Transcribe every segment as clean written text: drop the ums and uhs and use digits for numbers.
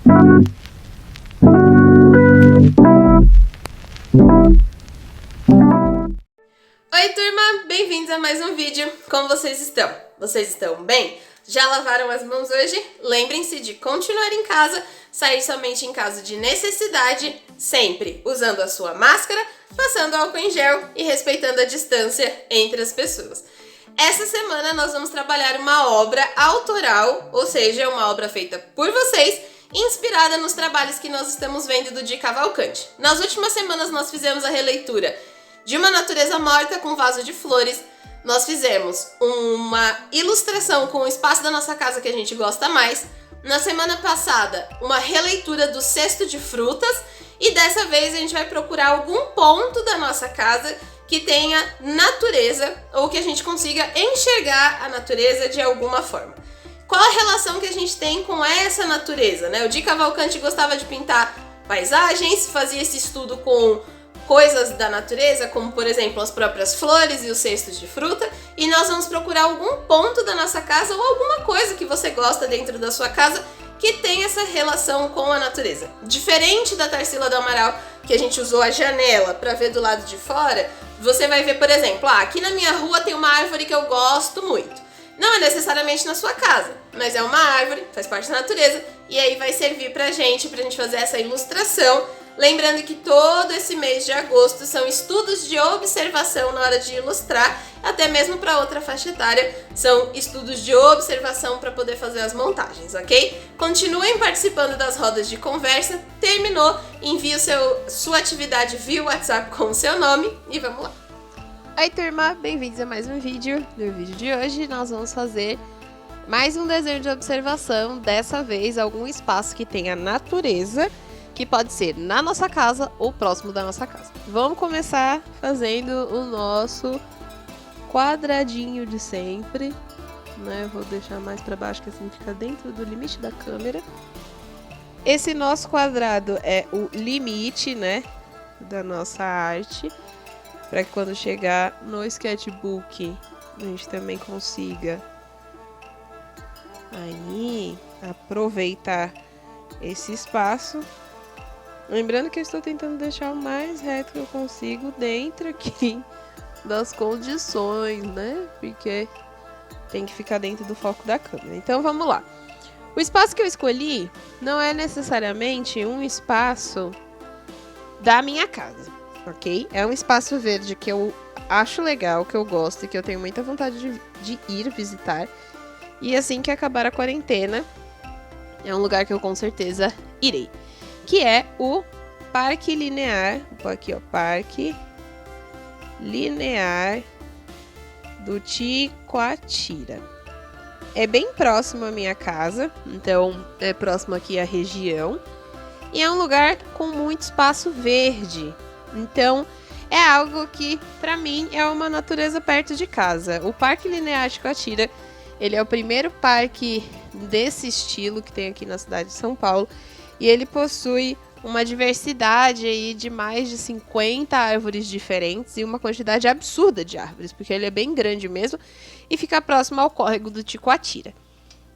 Oi turma, bem-vindos a mais um vídeo. Como vocês estão? Vocês estão bem? Já lavaram as mãos hoje? Lembrem-se de continuar em casa, sair somente em caso de necessidade, sempre usando a sua máscara, passando álcool em gel e respeitando a distância entre as pessoas. Essa semana nós vamos trabalhar uma obra autoral, ou seja, uma obra feita por vocês, inspirada nos trabalhos que nós estamos vendo do Di Cavalcanti. Nas últimas semanas nós fizemos a releitura de Uma Natureza Morta com Vaso de Flores. Nós fizemos uma ilustração com o espaço da nossa casa que a gente gosta mais. Na semana passada, uma releitura do Cesto de Frutas. E dessa vez a gente vai procurar algum ponto da nossa casa que tenha natureza ou que a gente consiga enxergar a natureza de alguma forma. Qual a relação que a gente tem com essa natureza, né? O Di Cavalcanti gostava de pintar paisagens, fazia esse estudo com coisas da natureza, como por exemplo as próprias flores e os cestos de fruta, e nós vamos procurar algum ponto da nossa casa ou alguma coisa que você gosta dentro da sua casa que tem essa relação com a natureza. Diferente da Tarsila do Amaral, que a gente usou a janela para ver do lado de fora, você vai ver, por exemplo, aqui na minha rua tem uma árvore que eu gosto muito. Não é necessariamente na sua casa, mas é uma árvore, faz parte da natureza, e aí vai servir pra gente fazer essa ilustração. Lembrando que todo esse mês de agosto são estudos de observação na hora de ilustrar, até mesmo para outra faixa etária, são estudos de observação para poder fazer as montagens, ok? Continuem participando das rodas de conversa, terminou, envie sua atividade via WhatsApp com o seu nome e vamos lá! Oi turma, bem-vindos a mais um vídeo. No vídeo de hoje nós vamos fazer mais um desenho de observação, dessa vez algum espaço que tenha natureza, que pode ser na nossa casa ou próximo da nossa casa. Vamos começar fazendo o nosso quadradinho de sempre, né? Vou deixar mais para baixo que assim fica dentro do limite da câmera. Esse nosso quadrado é o limite, né, da nossa arte, para que quando chegar no sketchbook a gente também consiga aí aproveitar esse espaço. Lembrando que eu estou tentando deixar o mais reto que eu consigo dentro aqui das condições, né? Porque tem que ficar dentro do foco da câmera. Então vamos lá. O espaço que eu escolhi não é necessariamente um espaço da minha casa, ok? É um espaço verde que eu acho legal, que eu gosto e que eu tenho muita vontade de ir visitar. E assim que acabar a quarentena, é um lugar que eu com certeza irei. Que é o Parque Linear, aqui ó, Parque Linear do Ticoatira. É bem próximo à minha casa, então é próximo aqui à região. E é um lugar com muito espaço verde, então é algo que para mim é uma natureza perto de casa. O Parque Linear Ticoatira, ele é o primeiro parque desse estilo que tem aqui na cidade de São Paulo. E ele possui uma diversidade aí de mais de 50 árvores diferentes e uma quantidade absurda de árvores, porque ele é bem grande mesmo e fica próximo ao córrego do Ticoatira.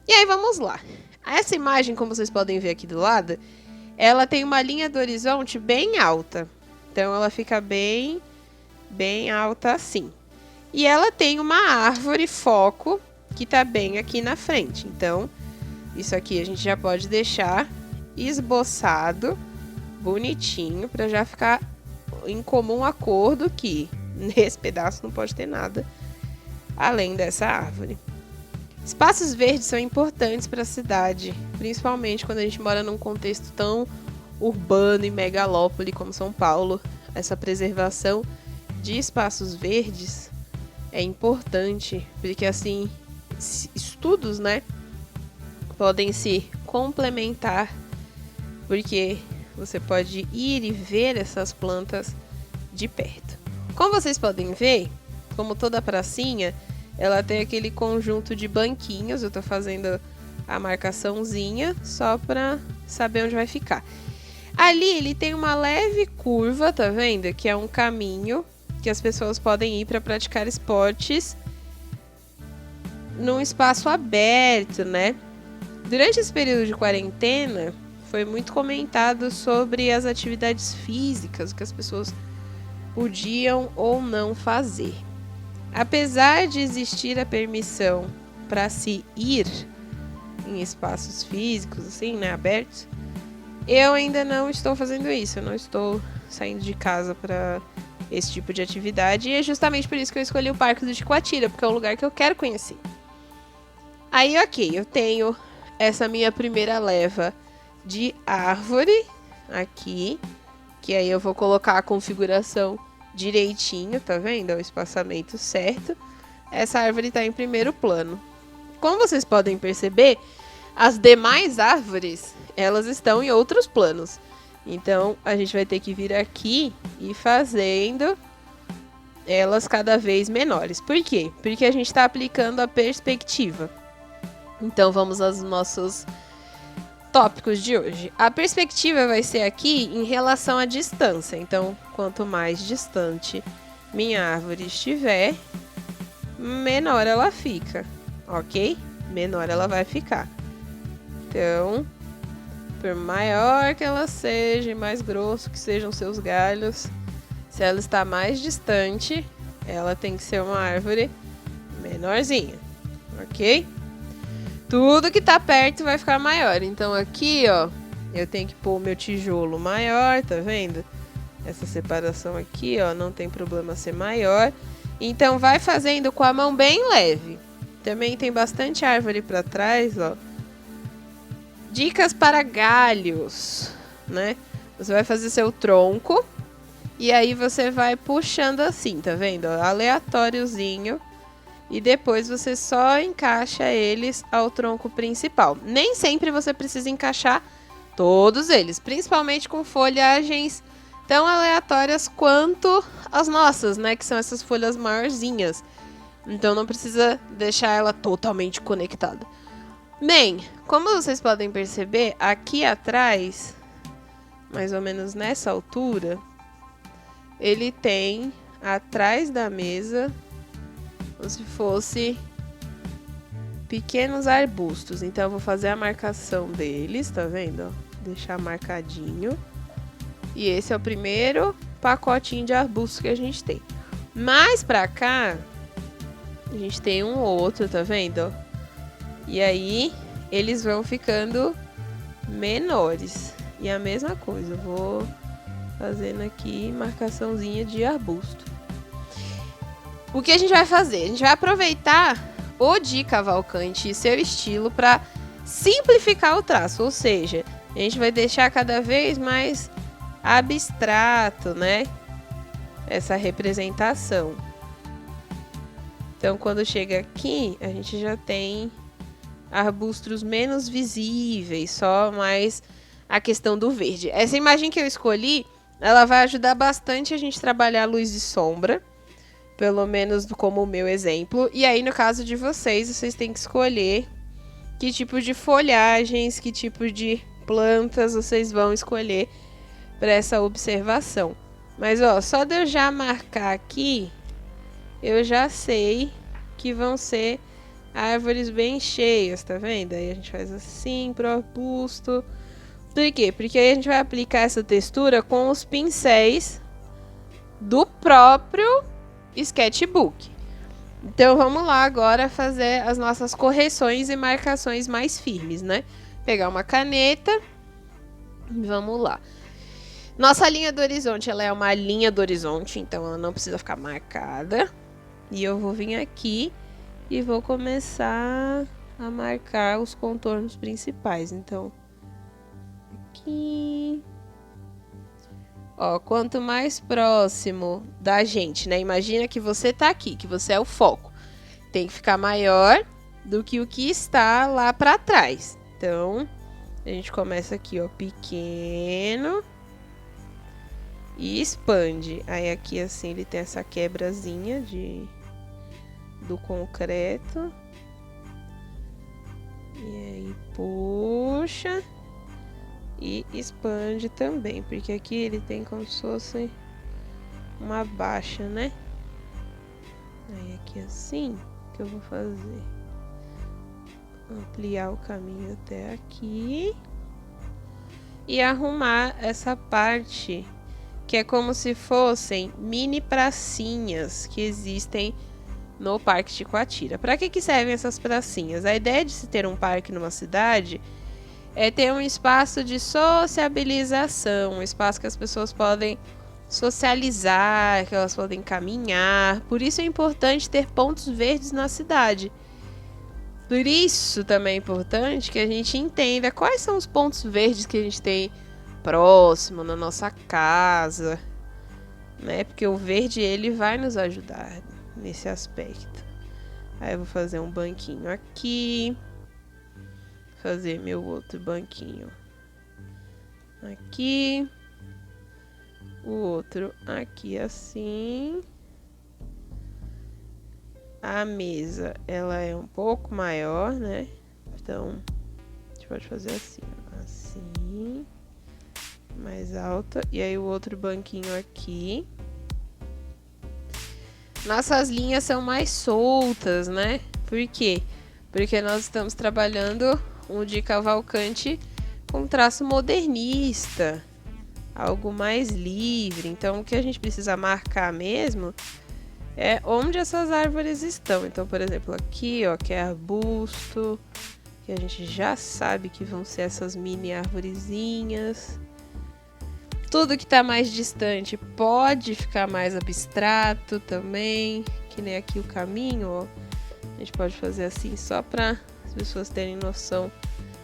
E aí vamos lá. Essa imagem, como vocês podem ver aqui do lado, ela tem uma linha do horizonte bem alta. Então ela fica bem alta assim. E ela tem uma árvore foco que tá bem aqui na frente. Então isso aqui a gente já pode deixar esboçado, bonitinho, para já ficar em comum acordo que nesse pedaço não pode ter nada além dessa árvore. Espaços verdes são importantes para a cidade, principalmente quando a gente mora num contexto tão urbano e megalópole como São Paulo. Essa preservação de espaços verdes é importante, porque assim, estudos, né, podem se complementar, porque você pode ir e ver essas plantas de perto. Como vocês podem ver, como toda pracinha, ela tem aquele conjunto de banquinhos. Eu tô fazendo a marcaçãozinha só para saber onde vai ficar. Ali ele tem uma leve curva, tá vendo? Que é um caminho que as pessoas podem ir para praticar esportes num espaço aberto, né? Durante esse período de quarentena, foi muito comentado sobre as atividades físicas que as pessoas podiam ou não fazer. Apesar de existir a permissão para se ir em espaços físicos, assim, né, abertos, eu ainda não estou fazendo isso. Eu não estou saindo de casa para esse tipo de atividade. E é justamente por isso que eu escolhi o Parque do Ticoatira, porque é um lugar que eu quero conhecer. Aí, ok, eu tenho essa minha primeira leva de árvore aqui, que aí eu vou colocar a configuração direitinho, tá vendo? É o espaçamento certo. Essa árvore tá em primeiro plano. Como vocês podem perceber, as demais árvores, elas estão em outros planos. Então, a gente vai ter que vir aqui e fazendo elas cada vez menores. Por quê? Porque a gente está aplicando a perspectiva. Então, vamos aos nossos tópicos de hoje. A perspectiva vai ser aqui em relação à distância. Então, quanto mais distante minha árvore estiver, menor ela fica, ok? Menor ela vai ficar. Então, por maior que ela seja e mais grosso que sejam seus galhos, se ela está mais distante, ela tem que ser uma árvore menorzinha, ok? Tudo que tá perto vai ficar maior. Então aqui, ó, eu tenho que pôr o meu tijolo maior, tá vendo? Essa separação aqui, ó, não tem problema ser maior. Então vai fazendo com a mão bem leve. Também tem bastante árvore para trás, ó. Dicas para galhos, né? Você vai fazer seu tronco e aí você vai puxando assim, tá vendo? Aleatóriozinho. E depois você só encaixa eles ao tronco principal. Nem sempre você precisa encaixar todos eles, principalmente com folhagens tão aleatórias quanto as nossas, né? Que são essas folhas maiorzinhas. Então não precisa deixar ela totalmente conectada. Bem, como vocês podem perceber, aqui atrás, mais ou menos nessa altura, ele tem atrás da mesa como se fosse pequenos arbustos. Então eu vou fazer a marcação deles, tá vendo? Deixar marcadinho. E esse é o primeiro pacotinho de arbustos que a gente tem. Mais pra cá, a gente tem um outro, tá vendo? E aí, eles vão ficando menores. E a mesma coisa, eu vou fazendo aqui marcaçãozinha de arbusto. O que a gente vai fazer? A gente vai aproveitar o Di Cavalcante e seu estilo para simplificar o traço. Ou seja, a gente vai deixar cada vez mais abstrato, né? Essa representação. Então, quando chega aqui, a gente já tem arbustos menos visíveis, só mais a questão do verde. Essa imagem que eu escolhi, ela vai ajudar bastante a gente trabalhar luz e sombra, pelo menos como o meu exemplo. E aí, no caso de vocês têm que escolher que tipo de folhagens, que tipo de plantas vocês vão escolher para essa observação. Mas, ó, só de eu já marcar aqui, eu já sei que vão ser árvores bem cheias, tá vendo? Aí a gente faz assim pro arbusto. Por quê? Porque aí a gente vai aplicar essa textura com os pincéis do próprio sketchbook. Então vamos lá agora fazer as nossas correções e marcações mais firmes, né? Pegar uma caneta. Vamos lá. Nossa linha do horizonte, ela é uma linha do horizonte, então ela não precisa ficar marcada. E eu vou vir aqui e vou começar a marcar os contornos principais. Então, aqui. Ó, quanto mais próximo da gente, né? Imagina que você tá aqui, que você é o foco. Tem que ficar maior do que o que está lá pra trás. Então, a gente começa aqui, ó, pequeno. E expande. Aí aqui assim ele tem essa quebrazinha do concreto. E aí puxa e expande também, porque aqui ele tem como se fosse uma baixa, né? Aí aqui assim que eu vou fazer, ampliar o caminho até aqui. e arrumar essa parte que é como se fossem mini pracinhas que existem no Parque Ticoatira. Para que servem essas pracinhas? A ideia de se ter um parque numa cidade é ter um espaço de sociabilização, um espaço que as pessoas podem socializar, que elas podem caminhar. Por isso é importante ter pontos verdes na cidade. Por isso também é importante que a gente entenda quais são os pontos verdes que a gente tem próximo na nossa casa, né? Porque o verde ele vai nos ajudar nesse aspecto. Aí eu vou fazer um banquinho aqui, fazer meu outro banquinho aqui, o outro aqui assim. A mesa, ela é um pouco maior, né? Então, a gente pode fazer assim, assim, mais alta. E aí o outro banquinho aqui. Nossas linhas são mais soltas, né? Por quê? Porque nós estamos trabalhando um de Cavalcante com traço modernista, algo mais livre. Então, o que a gente precisa marcar mesmo é onde essas árvores estão. Então, por exemplo, aqui, ó, que é arbusto, que a gente já sabe que vão ser essas mini arvorezinhas. Tudo que tá mais distante pode ficar mais abstrato também, que nem aqui o caminho, ó. A gente pode fazer assim só para as pessoas terem noção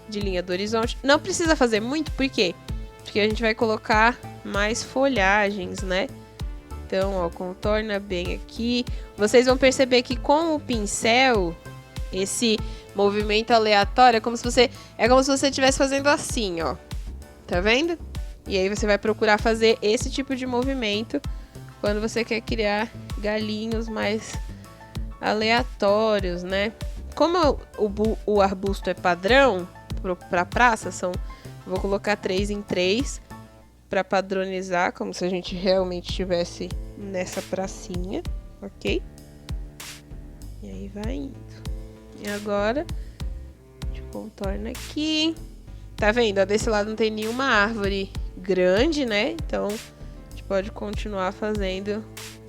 de linha do horizonte. Não precisa fazer muito, por quê? Porque a gente vai colocar mais folhagens, né? Então, ó, contorna bem aqui. Vocês vão perceber que com o pincel, esse movimento aleatório é como se você estivesse fazendo assim, ó. Tá vendo? E aí você vai procurar fazer esse tipo de movimento quando você quer criar galinhos mais aleatórios, né? Como o arbusto é padrão para praça, vou colocar 3 em 3 para padronizar, como se a gente realmente estivesse nessa pracinha, ok? E aí vai indo. E agora, a gente contorna aqui. Tá vendo? Ó, desse lado não tem nenhuma árvore grande, né? Então, a gente pode continuar fazendo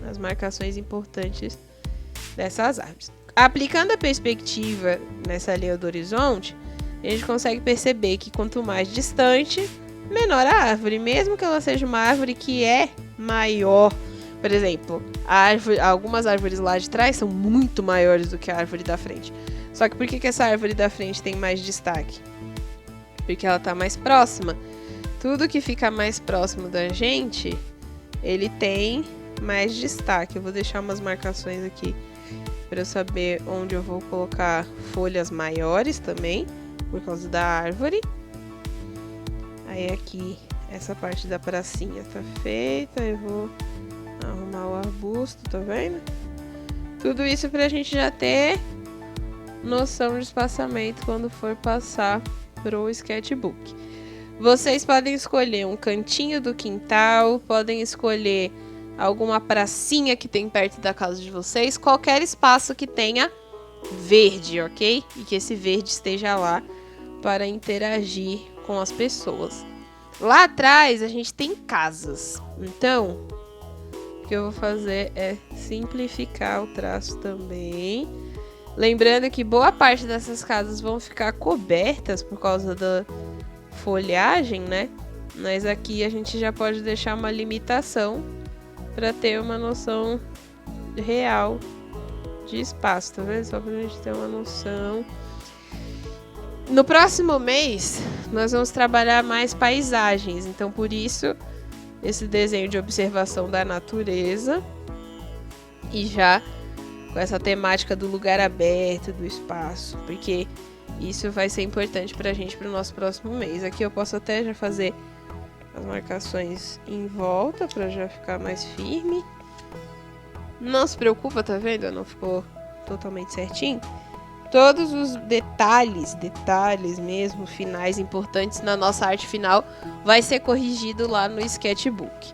as marcações importantes dessas árvores. Aplicando a perspectiva nessa linha do horizonte, a gente consegue perceber que quanto mais distante, menor a árvore, mesmo que ela seja uma árvore que é maior. Por exemplo, algumas árvores lá de trás são muito maiores do que a árvore da frente. Só que por que essa árvore da frente tem mais destaque? Porque ela está mais próxima. Tudo que fica mais próximo da gente, ele tem mais destaque. Eu vou deixar umas marcações aqui para eu saber onde eu vou colocar folhas maiores também, por causa da árvore. Aí aqui, essa parte da pracinha tá feita, eu vou arrumar o arbusto, tá vendo? Tudo isso pra gente já ter noção de espaçamento quando for passar pro sketchbook. Vocês podem escolher um cantinho do quintal, podem escolher alguma pracinha que tem perto da casa de vocês, qualquer espaço que tenha verde, ok? E que esse verde esteja lá para interagir com as pessoas. Lá atrás a gente tem casas, então o que eu vou fazer é simplificar o traço também. Lembrando que boa parte dessas casas vão ficar cobertas por causa da folhagem, né? Mas aqui a gente já pode deixar uma limitação para ter uma noção real de espaço, tá vendo? Só pra gente ter uma noção. No próximo mês, nós vamos trabalhar mais paisagens, então por isso esse desenho de observação da natureza e já com essa temática do lugar aberto, do espaço, porque isso vai ser importante pra gente pro nosso próximo mês. Aqui eu posso até já fazer as marcações em volta para já ficar mais firme. Não se preocupa, tá vendo? Não ficou totalmente certinho. Todos os detalhes mesmo, finais importantes na nossa arte final, vai ser corrigido lá no sketchbook.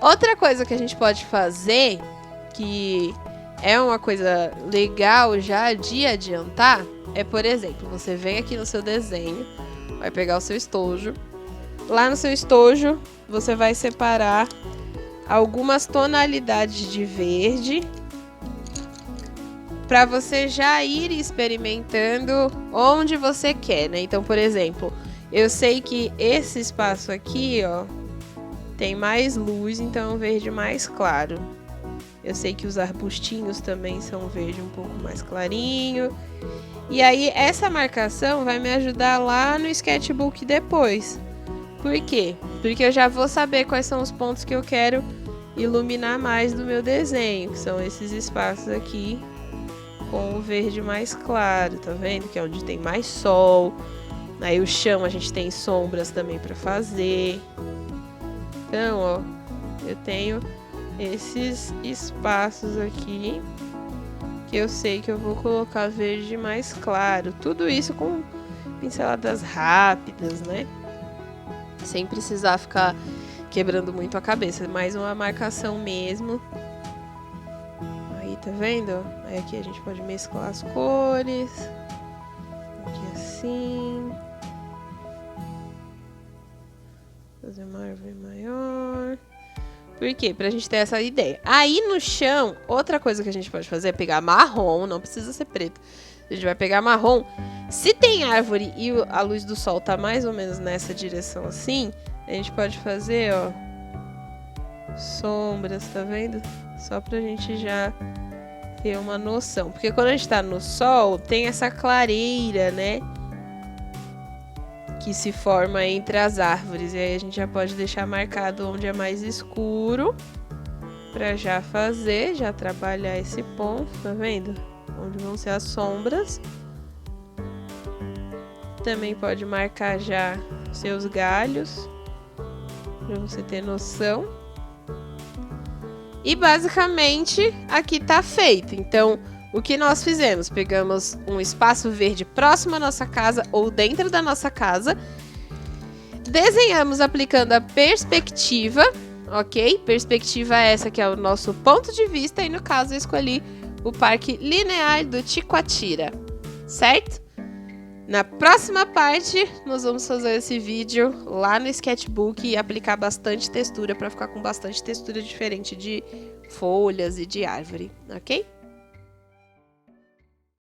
Outra coisa que a gente pode fazer, que é uma coisa legal já de adiantar, é, por exemplo, você vem aqui no seu desenho, vai pegar o seu estojo, lá no seu estojo, você vai separar algumas tonalidades de verde para você já ir experimentando onde você quer, né? Então, por exemplo, eu sei que esse espaço aqui, ó, tem mais luz, então é um verde mais claro. Eu sei que os arbustinhos também são verde um pouco mais clarinho. E aí, essa marcação vai me ajudar lá no sketchbook depois. Por quê? Porque eu já vou saber quais são os pontos que eu quero iluminar mais do meu desenho, que são esses espaços aqui com o verde mais claro, tá vendo? Que é onde tem mais sol. Aí o chão a gente tem sombras também para fazer. Então, ó, eu tenho esses espaços aqui que eu sei que eu vou colocar verde mais claro. Tudo isso com pinceladas rápidas, né? Sem precisar ficar quebrando muito a cabeça. Mais uma marcação mesmo. Aí, tá vendo? Aí aqui a gente pode mesclar as cores. Aqui assim. Fazer uma árvore maior. Por quê? Pra gente ter essa ideia. Aí no chão, outra coisa que a gente pode fazer é pegar marrom, não precisa ser preto. A gente vai pegar marrom. Se tem árvore e a luz do sol tá mais ou menos nessa direção assim, a gente pode fazer, ó, sombras, tá vendo? Só pra gente já ter uma noção. Porque quando a gente tá no sol, tem essa clareira, né? Que se forma entre as árvores. E aí a gente já pode deixar marcado onde é mais escuro. Pra já fazer, já trabalhar esse ponto, tá vendo? Onde vão ser as sombras. Também pode marcar já seus galhos. Pra você ter noção. E basicamente aqui tá feito. Então, o que nós fizemos? Pegamos um espaço verde próximo à nossa casa ou dentro da nossa casa. Desenhamos aplicando a perspectiva, ok? Perspectiva essa que é o nosso ponto de vista. E no caso eu escolhi o Parque Linear do Ticoatira, certo? Na próxima parte, nós vamos fazer esse vídeo lá no sketchbook e aplicar bastante textura para ficar com bastante textura diferente de folhas e de árvore, ok?